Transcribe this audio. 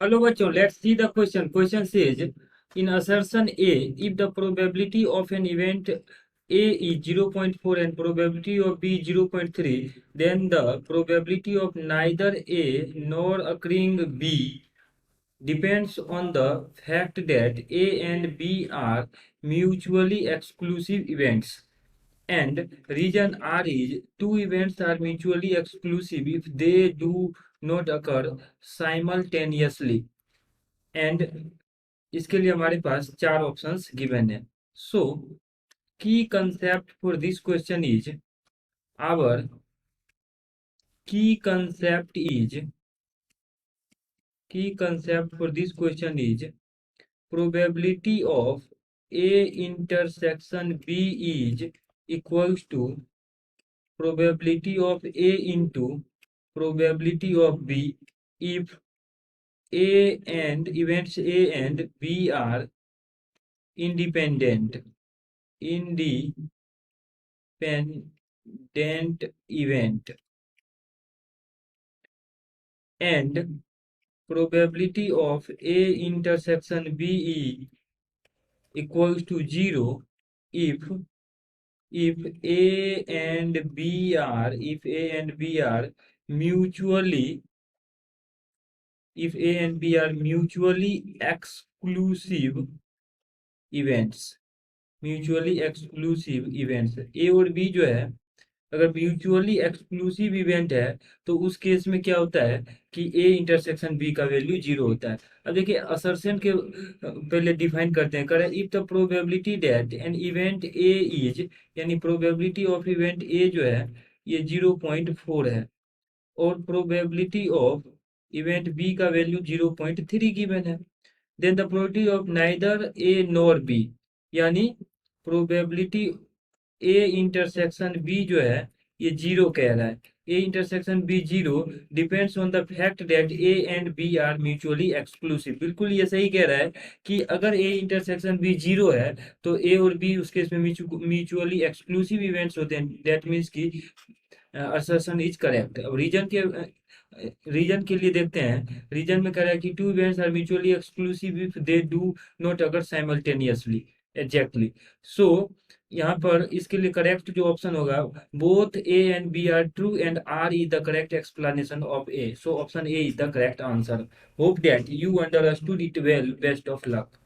Hello, bachcho. Let's see the question. Question says, in assertion A, if the probability of an event A is 0.4 and probability of B is 0.3, then the probability of neither A nor occurring B depends on the fact that A and B are mutually exclusive events. And region R is two events are mutually exclusive if they do not occur simultaneously. And इसके लिए हमारे पास चार options given है. So key concept for this question is our key concept is key concept for this question is probability of A intersection B is equals to probability of A into probability of B if A and events A and B are independent event, and probability of A intersection B equals to 0 if A and B are mutually exclusive events. A और B जो है अगर mutually exclusive event है तो उस case में क्या होता है कि ए इंटरसेक्शन बी का वैल्यू 0 होता है. अब देखिए असर्शन के पहले डिफाइन करते हैं. करें if the probability that an event A is, यानी प्रोबेबिलिटी ऑफ इवेंट ए जो है ये 0.4 है और प्रोबेबिलिटी ऑफ इवेंट बी का वैल्यू 0.3 गिवन है. Then the probability of neither A nor B, यानी प्रोबेबिलिटी ए इंटरसेक्शन बी जो है ये 0 कह रहा है. A intersection B 0 depends on the fact that A and B are mutually exclusive. बिल्कुल ये सही कह रहा है कि अगर ए इंटरसेक्शन बी 0 है तो ए और बी उस केस में म्यूचुअली एक्सक्लूसिव इवेंट्स होते हैं. दैट मीन्स कि असर्शन इज करेक्ट. अब रीजन के लिए देखते हैं. रीजन में कह रहा है कि two events are mutually exclusive if they do not occur simultaneously. Exactly. So यहाँ पर इसके लिए करेक्ट जो ऑप्शन होगा, both A and B are true and R is the correct explanation of A. So option A is the correct answer. Hope that you understood it well. Best of luck.